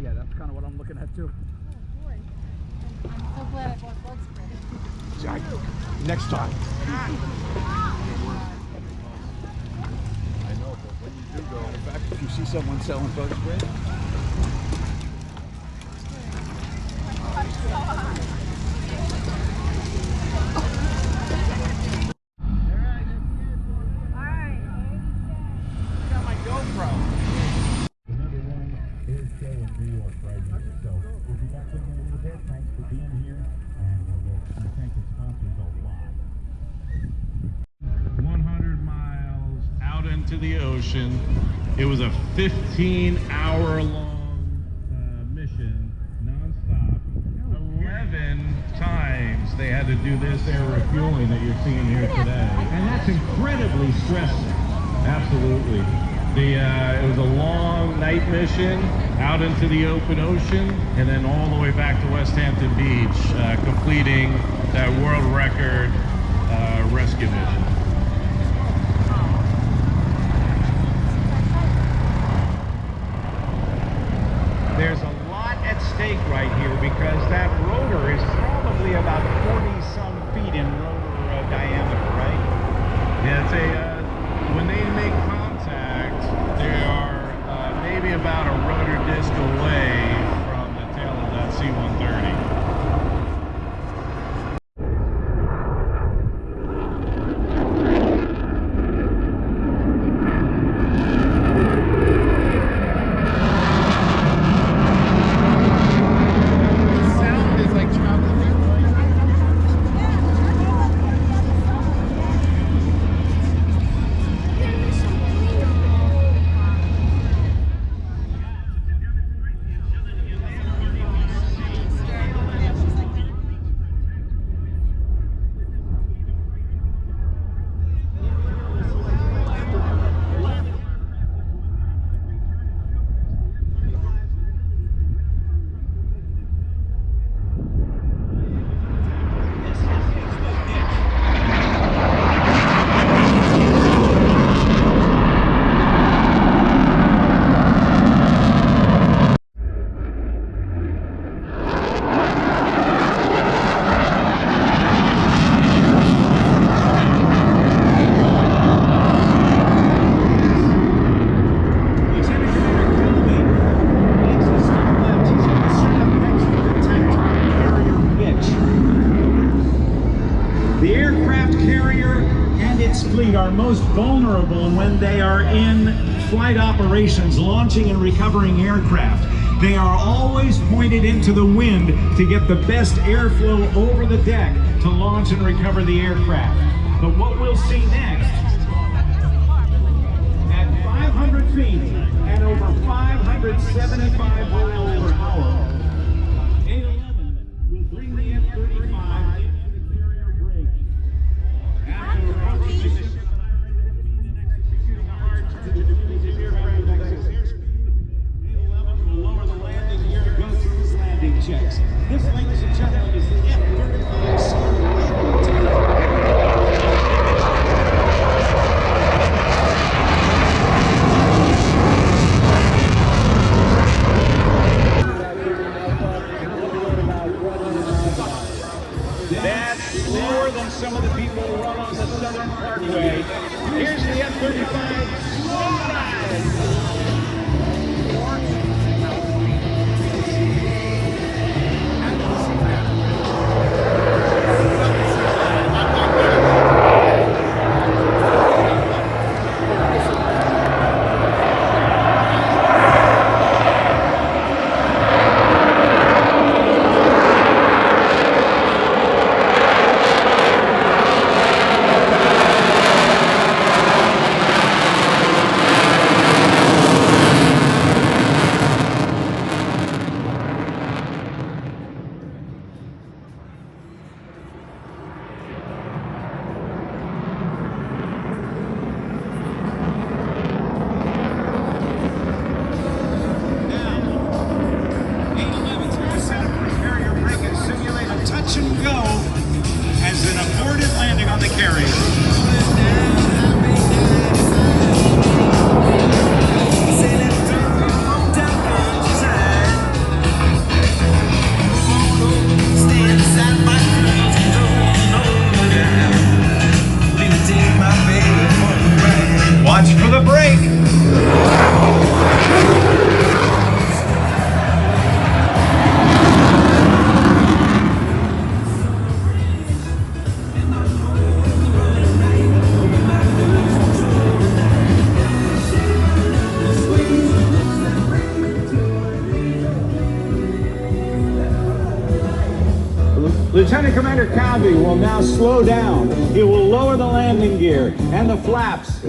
Yeah, that's kind of what I'm looking at too. Oh boy. I'm so glad I bought bug spray. Next time. I know, but when you do go, In fact, if you see someone selling bug spray, into the ocean. It was a 15-hour-long mission, non-stop. 11 times they had to do this air refueling that you're seeing here today, and that's incredibly stressful. Absolutely. It was a long night mission out into the open ocean, and then all the way back to West Hampton Beach, completing that world record rescue mission. There's a lot at stake right here because that rotor is probably about 40-some feet in rotor diameter, right? Yeah, it's when they make contact, they are maybe about a rotor disc away from the tail of that C-130. Are most vulnerable when they are in flight operations, launching and recovering aircraft. They are always pointed into the wind to get the best airflow over the deck to launch and recover the aircraft. But what we'll see next, at 500 feet and over 575 miles per hour, A-11 will bring the F-35 into the carrier break. After approaching checks. This, ladies and gentlemen, is the F-35 That's slower than some of the people who run on the Southern Parkway. Here's the F-35 slow ride. the carrier. Watch for the brake. Lieutenant Commander Covey will now slow down. He will lower the landing gear and the flaps.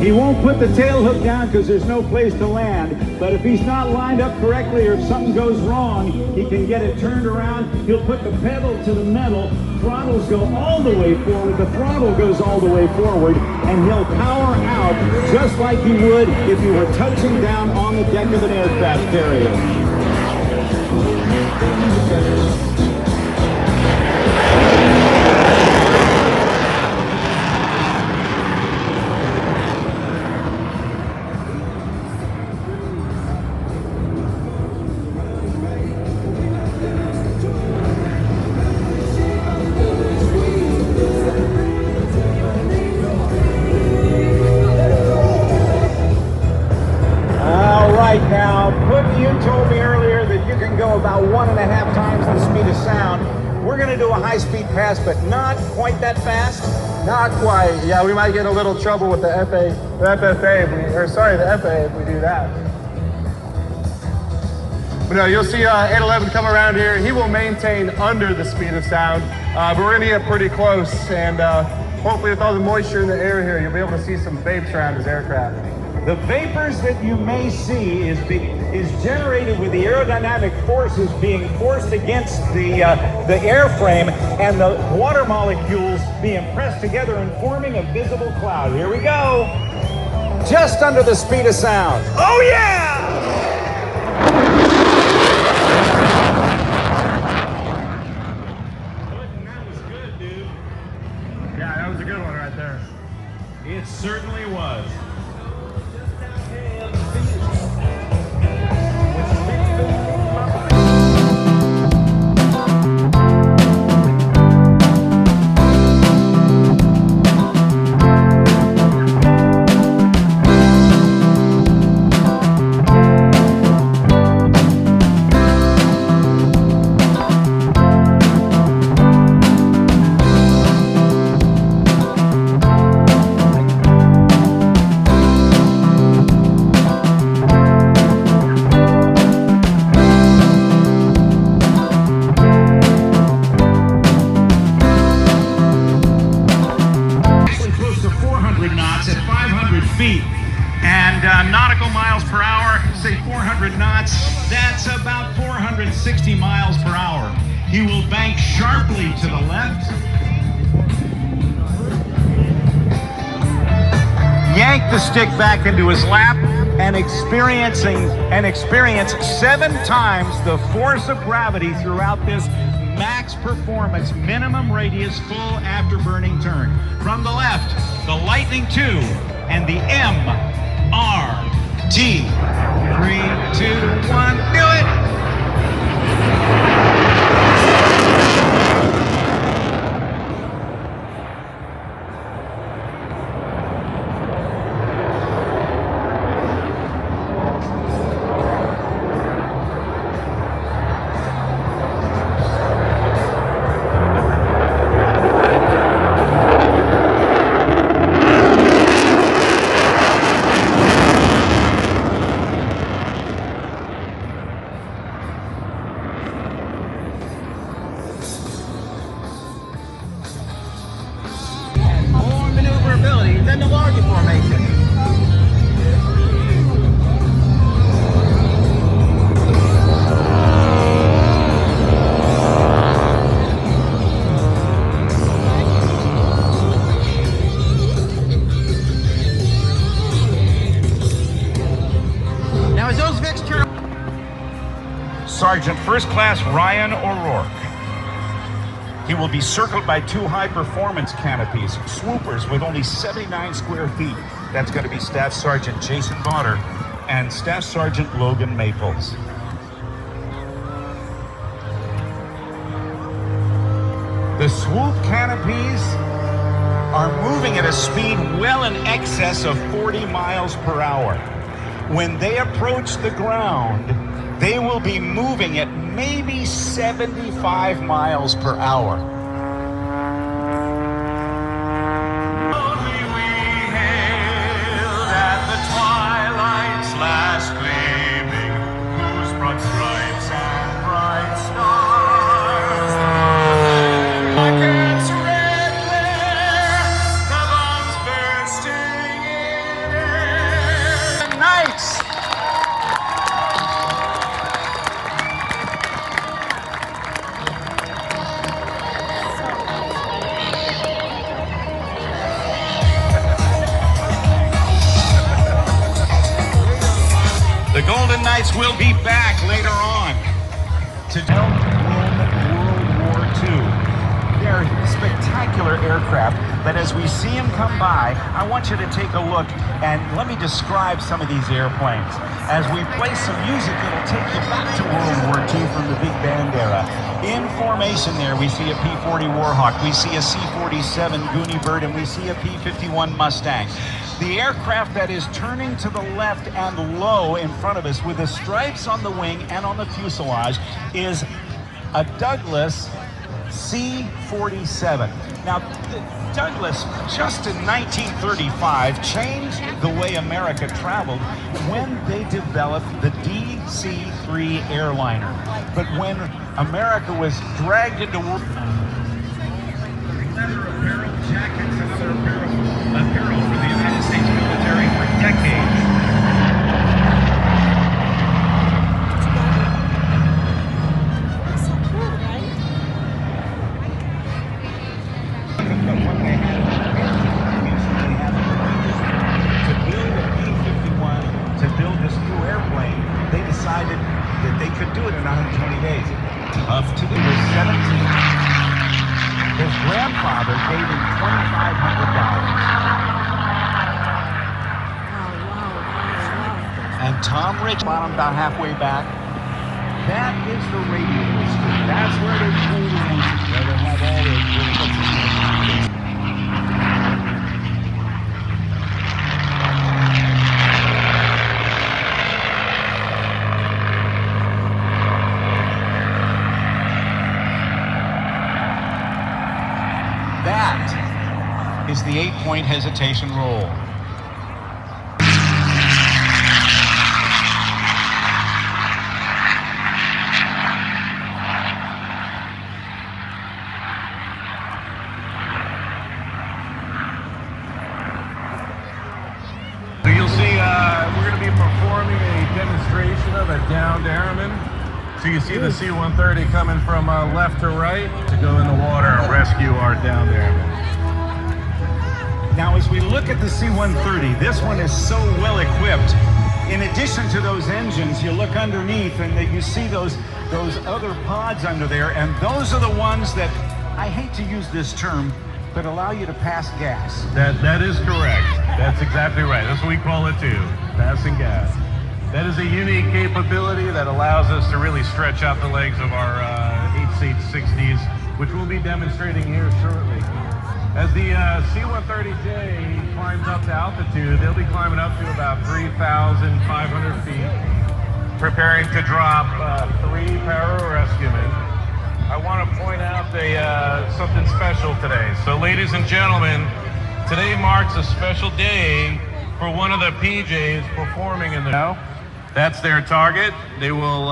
He won't put the tail hook down because there's no place to land, but if he's not lined up correctly or if something goes wrong, he can get it turned around. He'll put the pedal to the metal, throttles go all the way forward, the throttle goes all the way forward, and he'll power out just like he would if he were touching down on the deck of an aircraft carrier. Now, you told me earlier that you can go about 1.5 times the speed of sound. We're going to do a high-speed pass, but not quite that fast. Not quite. Yeah, we might get in a little trouble with the FFA if we do that. But no, you'll see 811 come around here. He will maintain under the speed of sound, but we're going to get pretty close, and hopefully with all the moisture in the air here, you'll be able to see some vapors around his aircraft. The vapors that you may see is generated with the aerodynamic forces being forced against the airframe and the water molecules being pressed together and forming a visible cloud. Here we go. Just under the speed of sound. Oh yeah! That was good, dude. Yeah, that was a good one right there. It certainly was. And nautical miles per hour, say 400 knots, that's about 460 miles per hour. He will bank sharply to the left. Yank the stick back into his lap and experience 7 times the force of gravity throughout this max performance, minimum radius, full afterburning turn. From the left, the Lightning II and the MRT. 3, 2, 1, do it! Then the larger formation. Now is those Vicks turn? Sergeant First Class Ryan O'Rourke. He will be circled by 2 high-performance canopies, swoopers with only 79 square feet. That's going to be Staff Sergeant Jason Bonner and Staff Sergeant Logan Maples. The swoop canopies are moving at a speed well in excess of 40 miles per hour. When they approach the ground, they will be moving at maybe 75 miles per hour. Only we hailed at the twilight's last gleaming, whose broad stripes and bright stars. Rockets red glare, the bombs bursting in air. The knights. The Golden Knights will be back later on to help win World War II. They're spectacular aircraft, but as we see them come by, I want you to take a look and let me describe some of these airplanes. As we play some music, it'll take you back to World War II from the big band era. In formation there, we see a P-40 Warhawk, we see a C-47 Goonie Bird, and we see a P-51 Mustang. The aircraft that is turning to the left and low in front of us with the stripes on the wing and on the fuselage is a Douglas C-47. Now, Douglas, just in 1935, changed the way America traveled when they developed the DC-3 airliner. But when America was dragged into war, leather apparel, jackets, and other apparel for the United States military for decades. It's so cool, right? But what they had is they had to build a P-51, to build this new airplane, they decided that they could do it in 120 days. Up to the 17. His grandfather gave him $2,500. And Tom Rich bought him about halfway back. That is the radio street. That's where they play the music, where they have all their That is the 8-point hesitation roll. So you'll see we're going to be performing a demonstration of a downed airman. So you see the C-130 coming from left to right to go in the water and rescue our downed airmen. Now, as we look at the C-130, this one is so well equipped. In addition to those engines, you look underneath and you see those other pods under there, and those are the ones that, I hate to use this term, but allow you to pass gas. That is correct. That's exactly right. That's what we call it too, passing gas. That is a unique capability that allows us to really stretch out the legs of our 8-seat 60s, which we'll be demonstrating here shortly. As the C-130J climbs up to altitude, they'll be climbing up to about 3,500 feet, preparing to drop 3 pararescuemen. I want to point out something special today. So ladies and gentlemen, today marks a special day for one of the PJs performing in the... That's their target. They will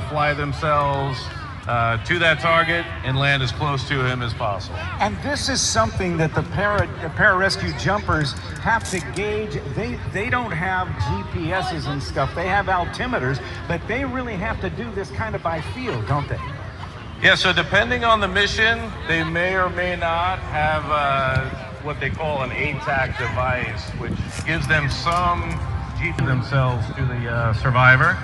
fly themselves to that target and land as close to him as possible. And this is something that the pararescue jumpers have to gauge. They don't have GPSs and stuff. They have altimeters, but they really have to do this kind of by feel, don't they? Yeah, so depending on the mission, they may or may not have what they call an ATAC device, which gives them some GPS themselves to the survivor.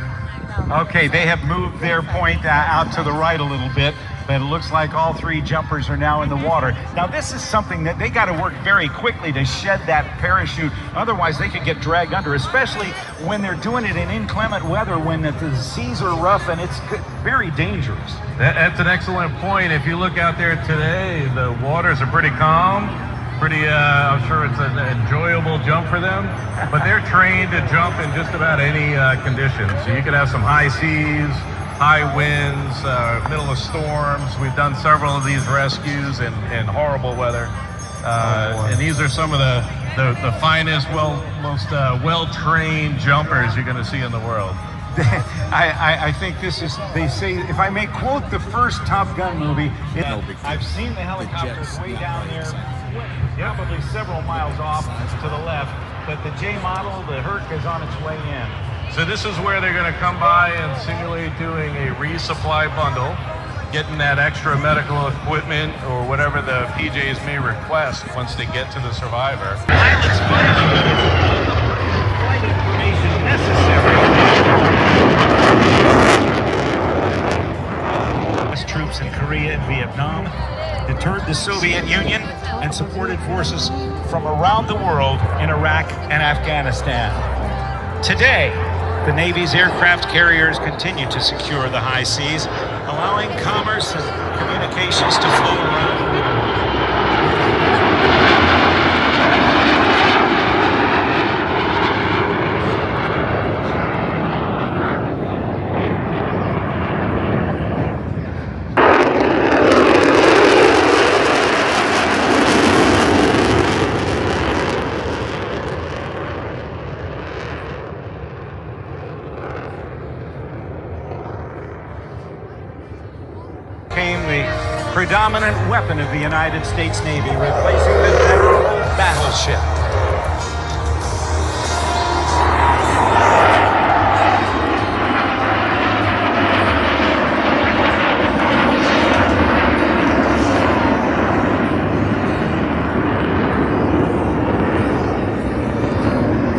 Okay, they have moved their point out to the right a little bit. but it looks like all three jumpers are now in the water. Now this is something that they got to work very quickly to shed that parachute, otherwise they could get dragged under, especially when they're doing it in inclement weather, when the seas are rough and it's very dangerous. That's an excellent point. If you look out there today, the waters are pretty calm. I'm sure it's an enjoyable jump for them, but they're trained to jump in just about any conditions. So you could have some high seas, high winds, middle of storms. We've done several of these rescues in horrible weather. And these are some of the finest, most well-trained jumpers you're going to see in the world. I think this is, they say, if I may quote the first Top Gun movie, I've seen the helicopters way down there, probably several miles off to the left, but the J model, the Herc, is on its way in. So this is where they're going to come by and simulate doing a resupply bundle, getting that extra medical equipment or whatever the PJs may request once they get to the survivor. Pilots flight information necessary. U.S. troops in Korea and Vietnam deterred the Soviet Union and supported forces from around the world in Iraq and Afghanistan. Today, the Navy's aircraft carriers continue to secure the high seas, allowing commerce and communications to flow around. Became the predominant weapon of the United States Navy, replacing the venerable battleship.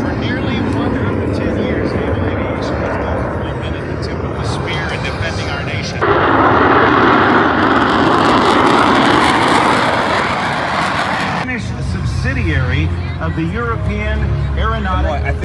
For nearly 110 years, naval aviation has ultimately been at the tip of the spear in defending our nation. Subsidiary of the European Aeronautic.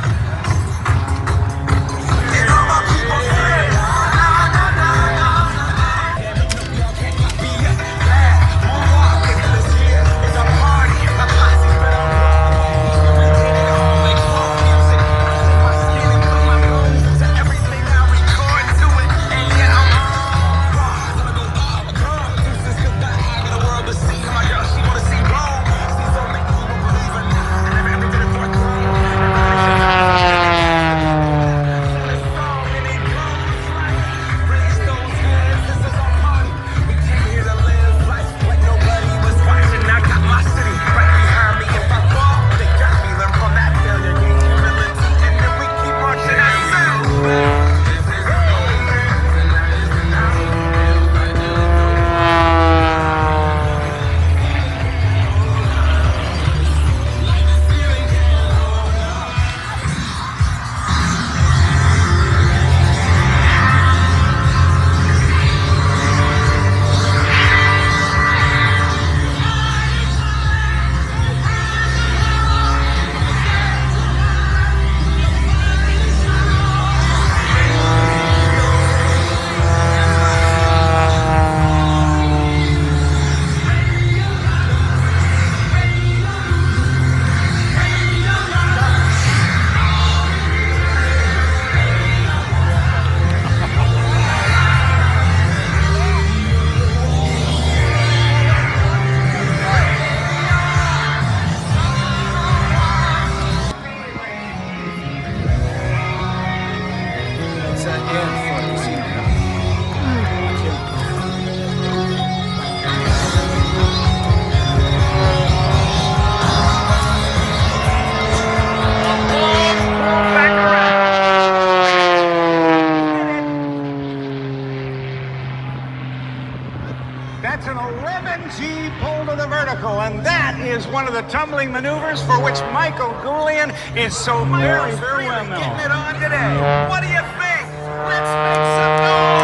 That's an 11G pull to the vertical, and that is one of the tumbling maneuvers for which Michael Goulian is so very, very well known. Getting it on today. What do you think? Let's make some noise!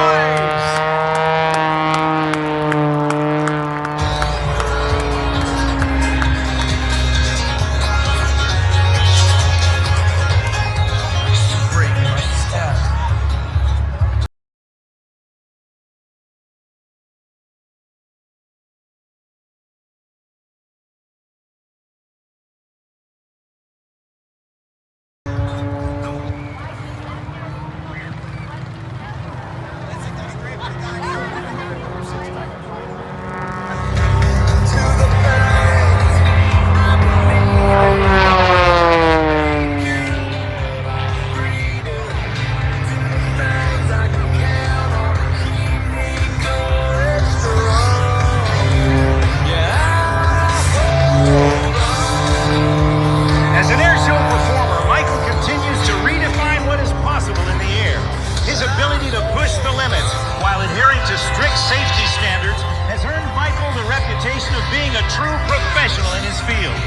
ability to push the limits while adhering to strict safety standards has earned Michael the reputation of being a true professional in his field.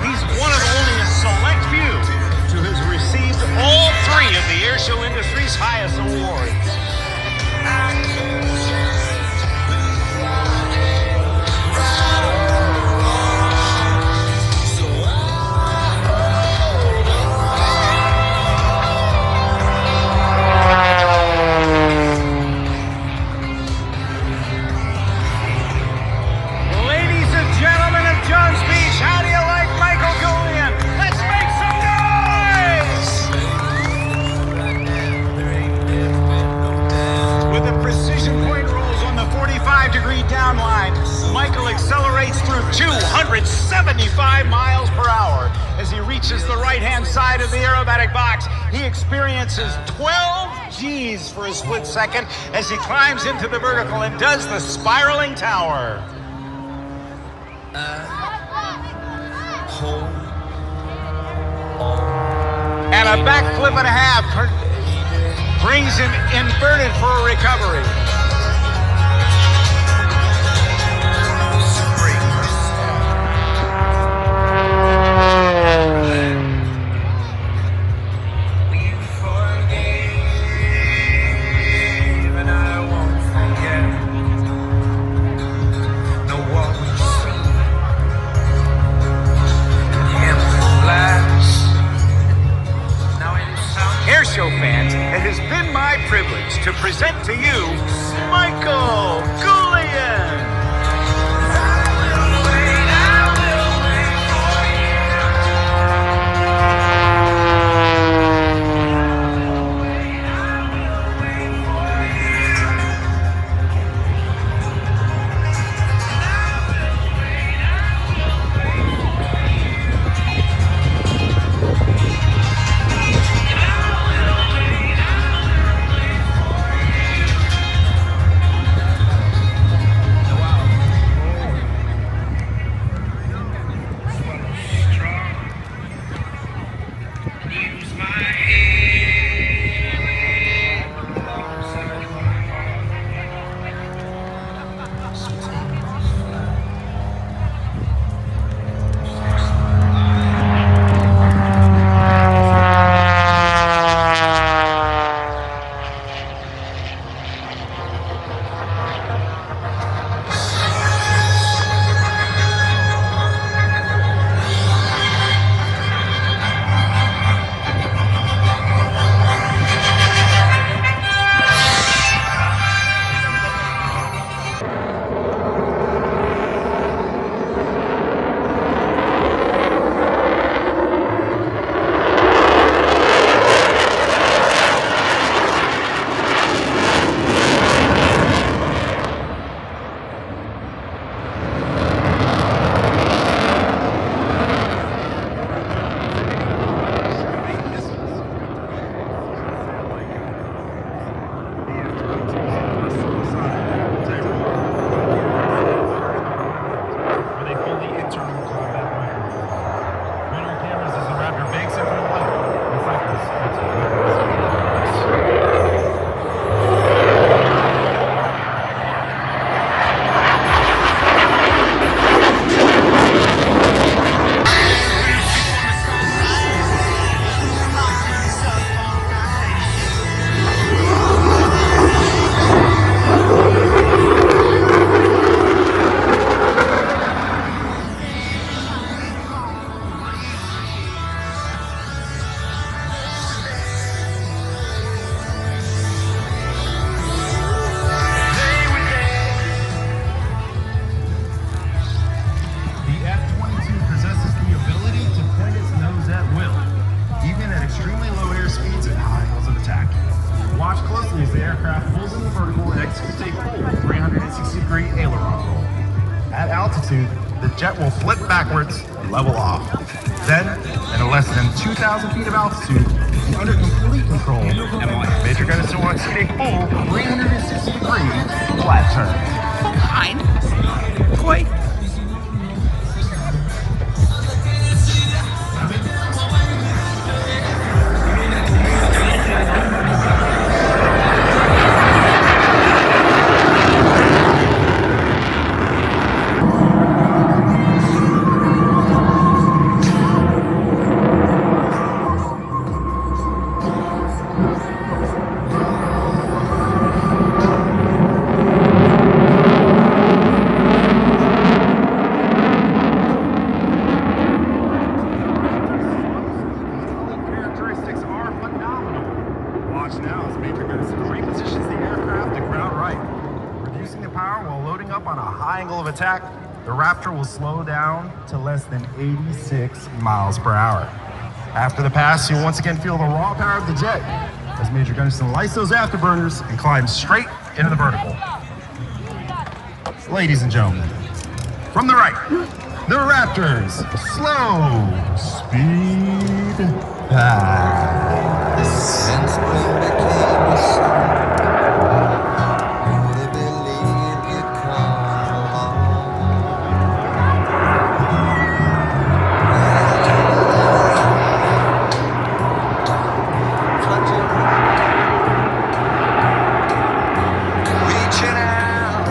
He's one of only a select few who has received all three of the airshow industry's highest awards. Michael accelerates through 275 miles per hour. As he reaches the right-hand side of the aerobatic box, he experiences 12 G's for a split second as he climbs into the vertical and does the spiraling tower. And a backflip and a half brings him inverted for a recovery. Airshow fans, it has been my privilege to present to you Michael Goulian. The jet will flip backwards and level off. Then, at less than 2,000 feet of altitude, under complete control, Major Gunnison will exceed a full 360-degree flat turn. Fine. Boy. hour while loading up on a high angle of attack, the Raptor will slow down to less than 86 miles per hour. After the pass, you'll once again feel the raw power of the jet as Major Gunnison lights those afterburners and climbs straight into the vertical. Ladies and gentlemen, from the right, the Raptors slow speed pass. And spring became the summer. Would have believed you'd come along. Clutching, reaching out.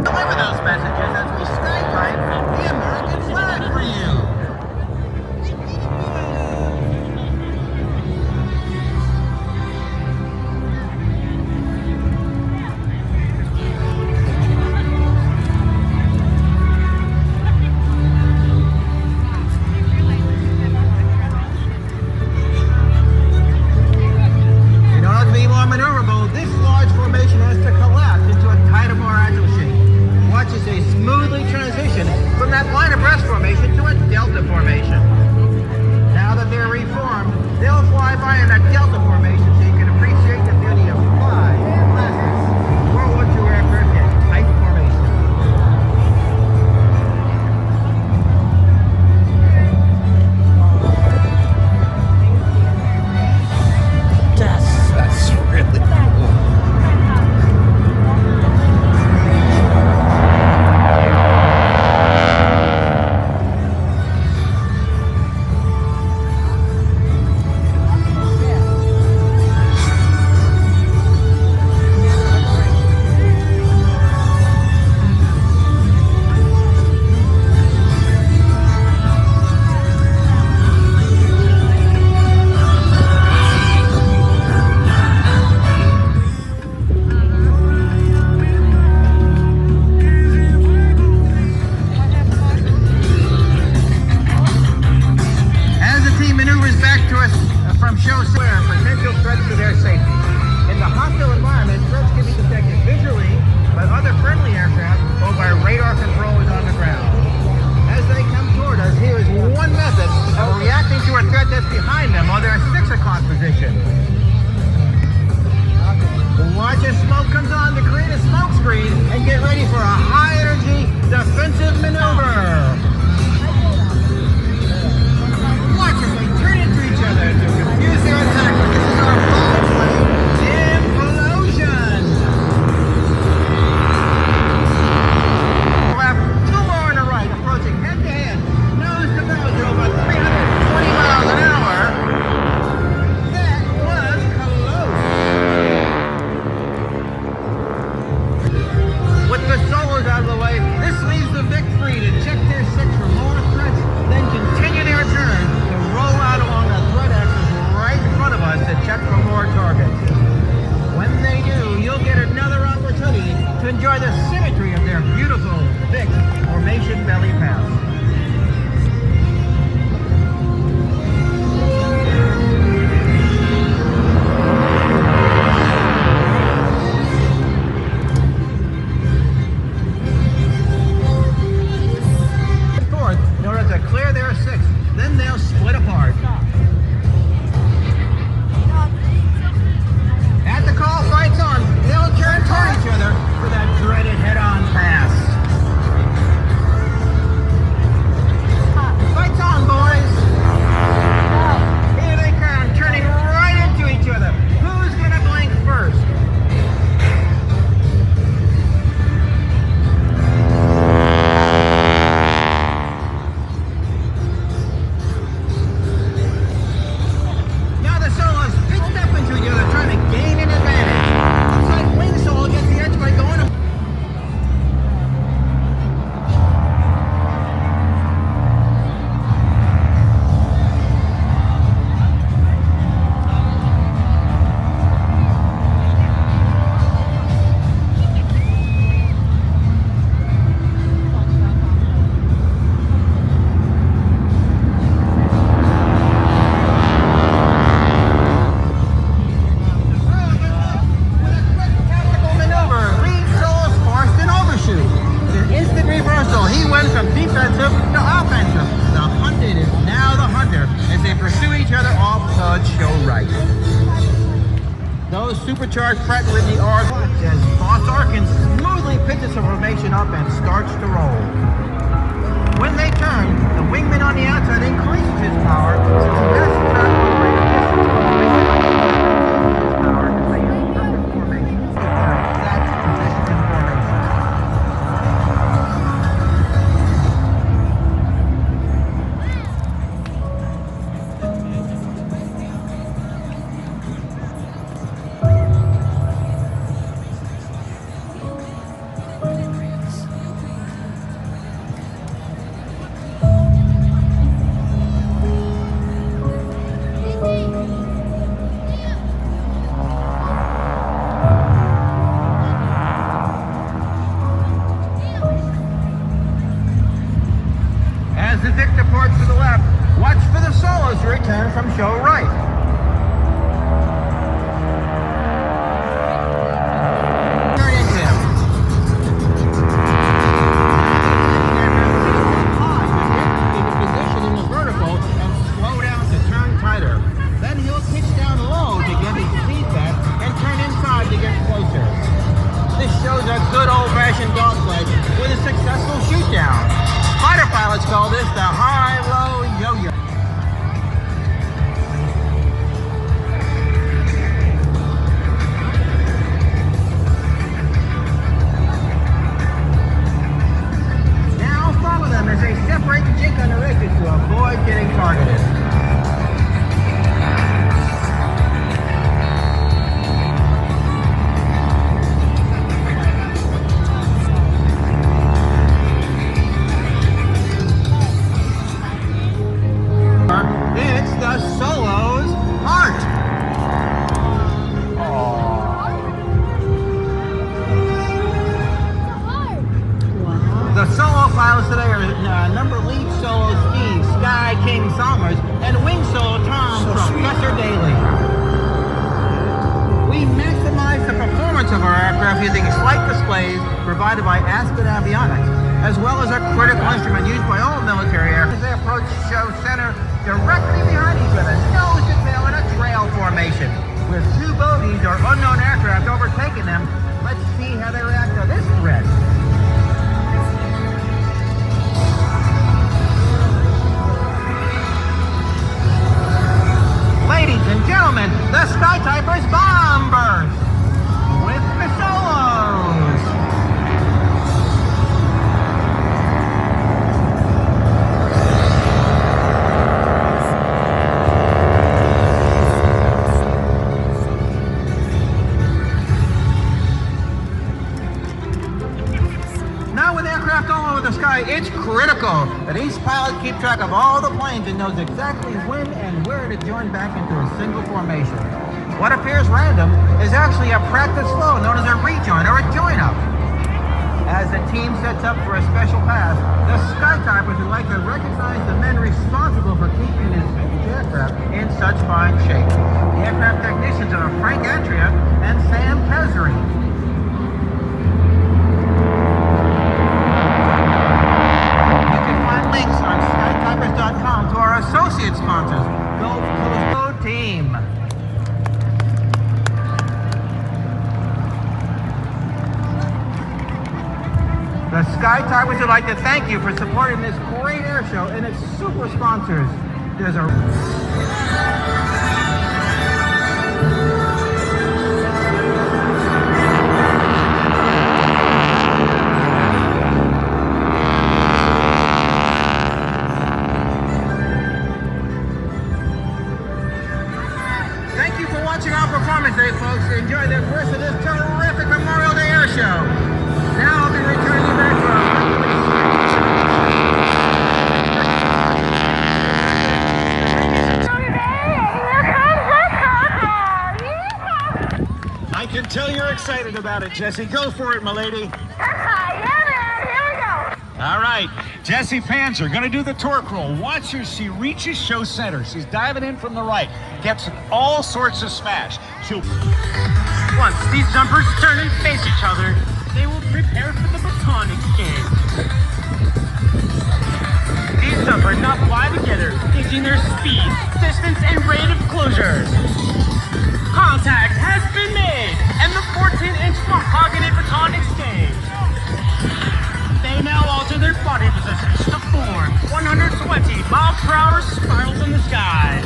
Deliver those messages as we skydive the American flag for you. In order to be more maneuverable, this large formation has to collapse into a tighter, more agile shape. Watch as they smoothly transition from that line of breast formation to a delta formation. Now that they're reformed, they'll fly by in a delta formation so you can appreciate the beauty of fly and classic World War II aircraft in tight formation. That's really cool. As the team maneuvers back to us from show square, potential threats to their safety. In the hostile environment, threats can be detected visually by other friendly aircraft or by radar controllers on the ground. As they come toward us, here is one method of reacting to a threat that's behind them or their 6 o'clock position. Watch as smoke comes on to create a smoke screen and get ready for a high-energy defensive maneuver. Watch as they turn into each other to confuse their attackers. This is our biplane implosion. Left, 2 more on the right, approaching head-to-head, nose to nose at over 320 miles an hour. That was close. With the solos out of the way, this leaves the Vic free to check their Those supercharged Pratt & Whitney are as Boss Arkin smoothly pitches the formation up and starts to roll. When they turn, the wingman on the outside increases his power since he has to travel a greater distance power to make a perfect formation. That's position in formation. As the Vic departs to the left, watch for the solos to return from show right. Turn into him. Keep the position in the vertical and slow down to turn tighter. Then he'll pitch down low to get his speed back and turn inside to get closer. This shows a good old-fashioned dogleg with a successful shoot down. Fighter pilots call this the high-low yo-yo. Now follow them as they separate and jink on the exit to avoid getting targeted. It's the solo's heart. The solo pilots today are number lead solo Steve Sky King Somers and wing solo Tom Professor Daly. We maximize the performance of our aircraft using slight displays provided by Aspen Avionics, as well as a critical instrument used by all military aircraft. They approach show center directly behind each other, nose to tail in a trail formation. With two bogies or unknown aircraft overtaking them, let's see how they react to this threat. Ladies and gentlemen, the Sky Typer's bombers with the solos. Now with aircraft all over the sky, it's critical that each pilot keep track of all the planes and knows exactly when and where to join back into a single formation. What appears random is actually a practice flow known as a rejoin or a join-up. As the team sets up for a special pass, the Sky Typers would like to recognize the men responsible for keeping this vintage aircraft in such fine shape. The aircraft technicians are Frank Atria and Sam Kesri. Links on skytypers.com to our associate sponsors, Gulf Coast Team. The Sky Typers would like to thank you for supporting this great air show and its super sponsors. There's a watching our performance day, folks. Enjoy the rest of this terrific Memorial Day air show. Now I'll be returning you back to our I can tell you're excited about it, Jesse. Go for it, my lady. All right, Jessie Panzer going to do the torque roll. Watch her. She reaches show center. She's diving in from the right. Gets all sorts of smash. She'll... Once these jumpers turn and face each other, they will prepare for the baton exchange. These jumpers now fly together, gauging their speed, distance, and rate of closure. Contact has been made, and the 14-inch mahogany baton exchange. They now alter their body positions to form 120-mile-per-hour spirals in the sky.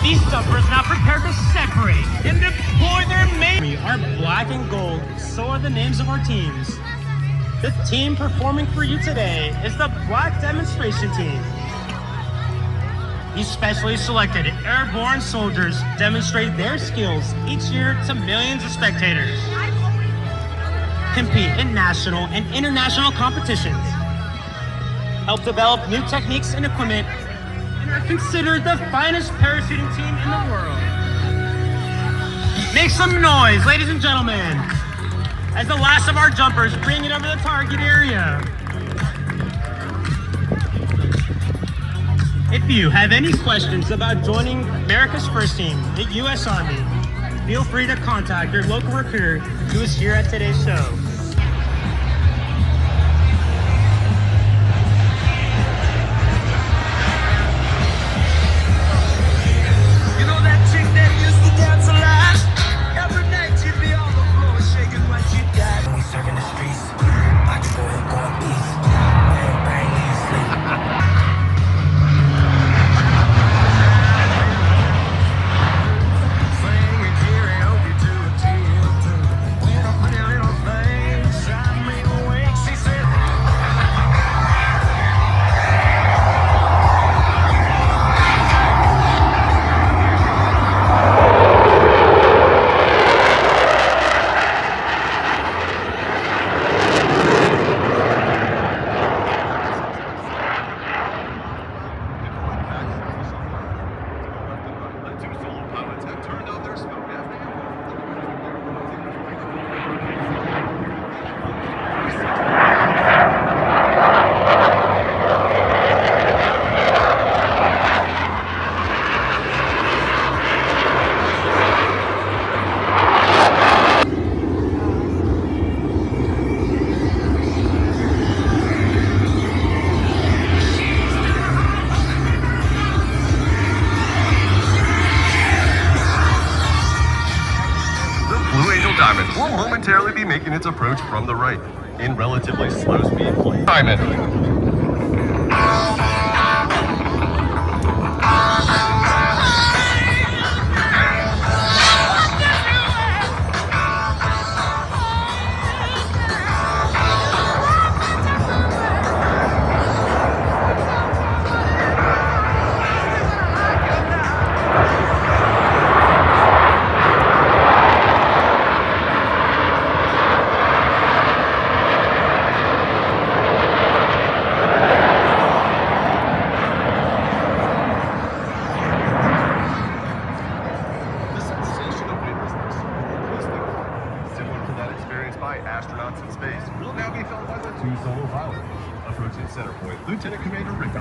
These jumpers now prepared to separate and deploy their main. We are black and gold, so are the names of our teams. The team performing for you today is the Black Demonstration Team. These specially selected airborne soldiers demonstrate their skills each year to millions of spectators. Compete in national and international competitions. Help develop new techniques and equipment, and are considered the finest parachuting team in the world. Make some noise, ladies and gentlemen, as the last of our jumpers bring it over the target area. If you have any questions about joining America's First Team, the U.S. Army, feel free to contact your local recruiter who is here at today's show. You know that chick that used to dance a lot? Every night she'd be on the floor shaking when she died. When we serving the streets, I can go and go in peace. Everybody leave sleep. Will momentarily be making its approach from the right in relatively slow speed plane. Diamond. Astronauts in space will now be felt by the two solo pilots. Approaching center point, Lieutenant Commander Rick.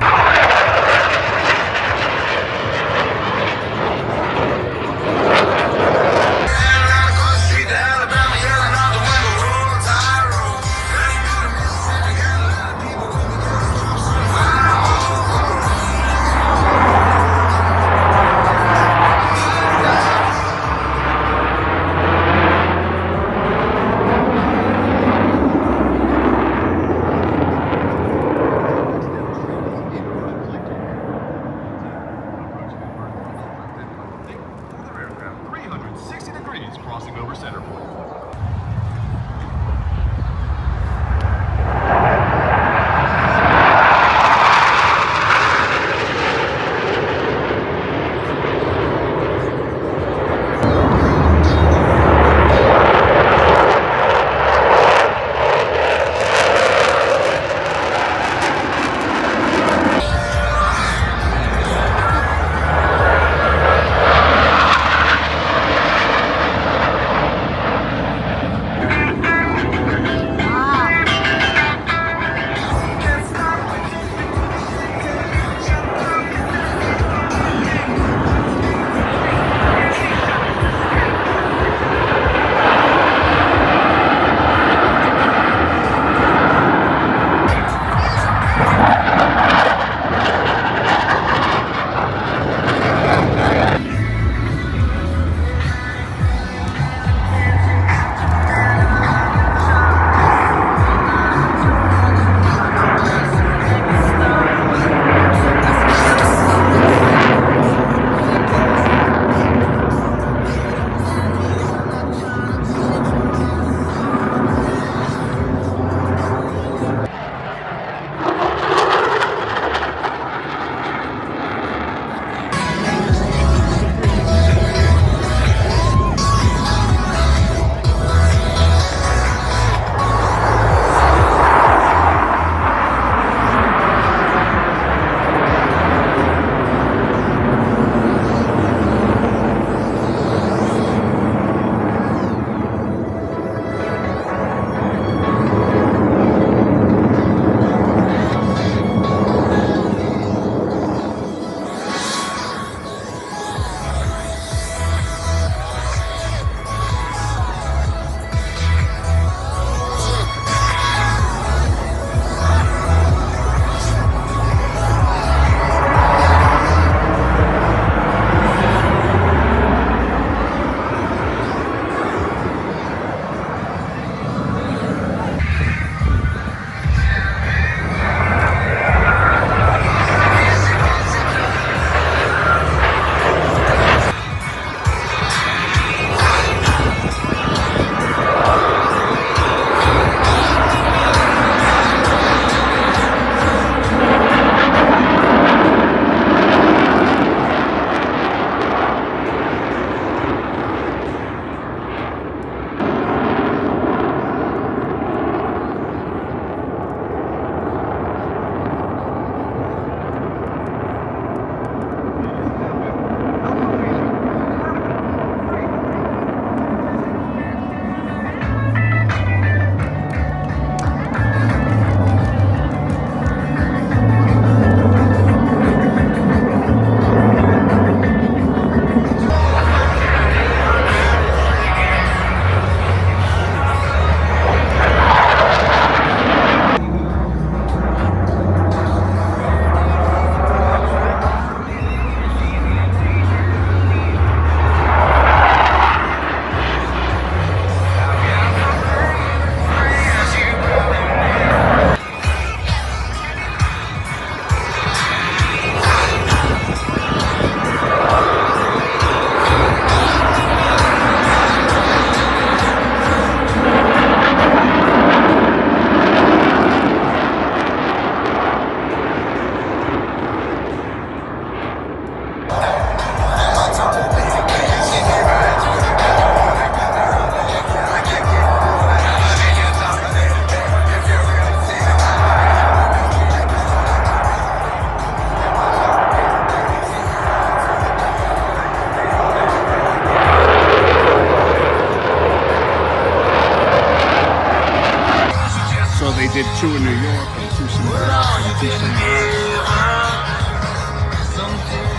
did 2 in New York and 2 somewhere else and 2 somewhere else.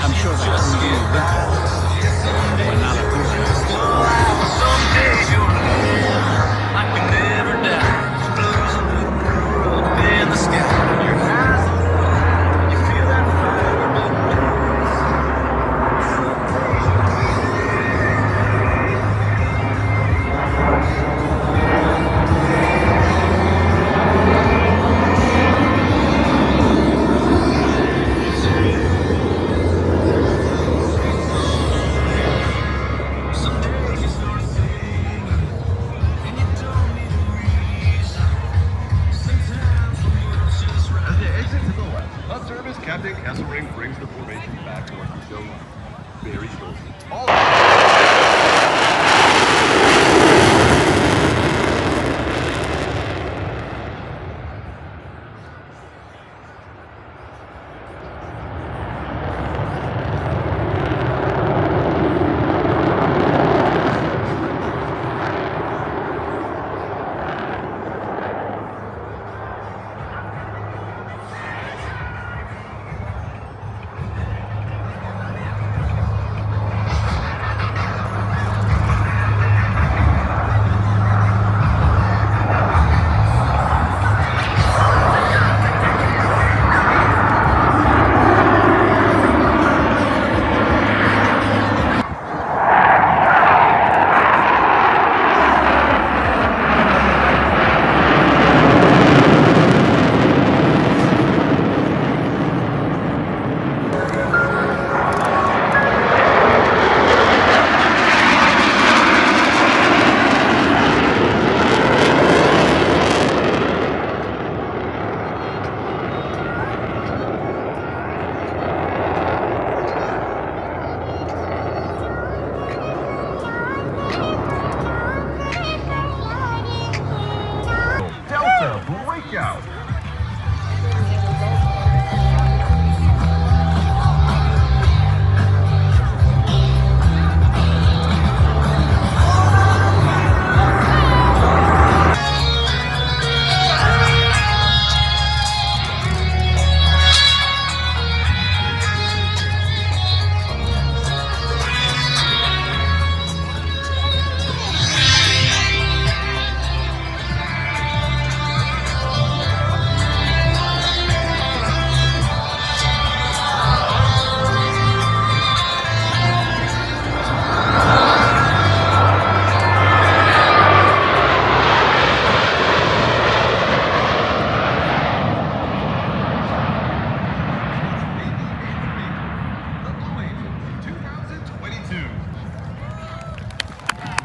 I'm sure they come to you but not up here. Someday you'll live like we never die. Blues up in the sky. Your eyes on the line. You feel that fire beneath. Someday you start singing, and you don't need a reason. Sometimes the world's just right. As they exit to the left, hot service Captain Kesselring brings the formation back towards the show line. Very shortly. All breakout.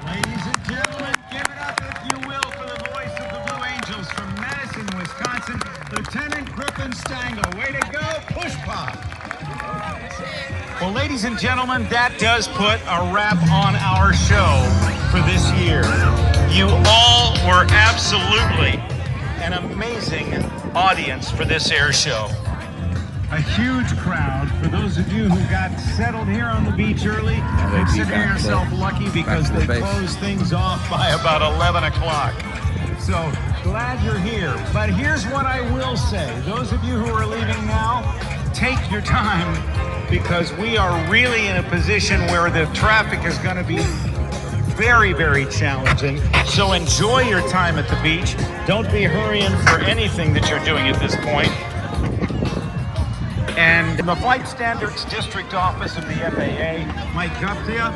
Ladies and gentlemen, give it up, if you will, for the voice of the Blue Angels from Madison, Wisconsin, Lieutenant Griffin Stangl. Way to go, push pop. Well, ladies and gentlemen, that does put a wrap on our show for this year. You all were absolutely an amazing audience for this air show. A huge crowd. For those of you who got settled here on the beach early, consider yourself lucky because they closed things off by about 11 o'clock. So glad you're here. But here's what I will say. Those of you who are leaving now, take your time because we are really in a position where the traffic is going to be very, very challenging. So enjoy your time at the beach. Don't be hurrying for anything that you're doing at this point. And the Flight Standards District Office of the FAA, Mike Guptia,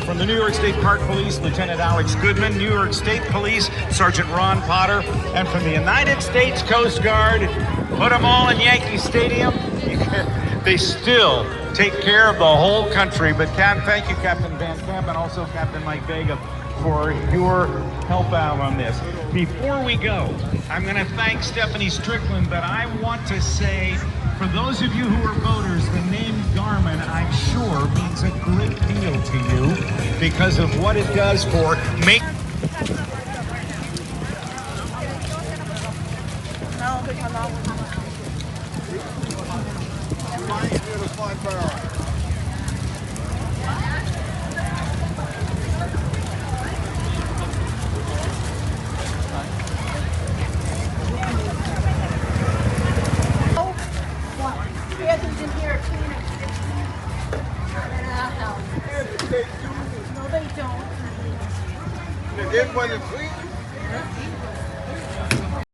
from the New York State Park Police, Lieutenant Alex Goodman, New York State Police, Sergeant Ron Potter, and from the United States Coast Guard, put them all in Yankee Stadium. They still take care of the whole country. But thank you, Captain Van Camp, and also Captain Mike Vega for your help out on this. Before we go, I'm going to thank Stephanie Strickland, but I want to say, for those of you who are voters, the name Garmin, I'm sure, means a great deal to you because of what it does for make. It wasn't free.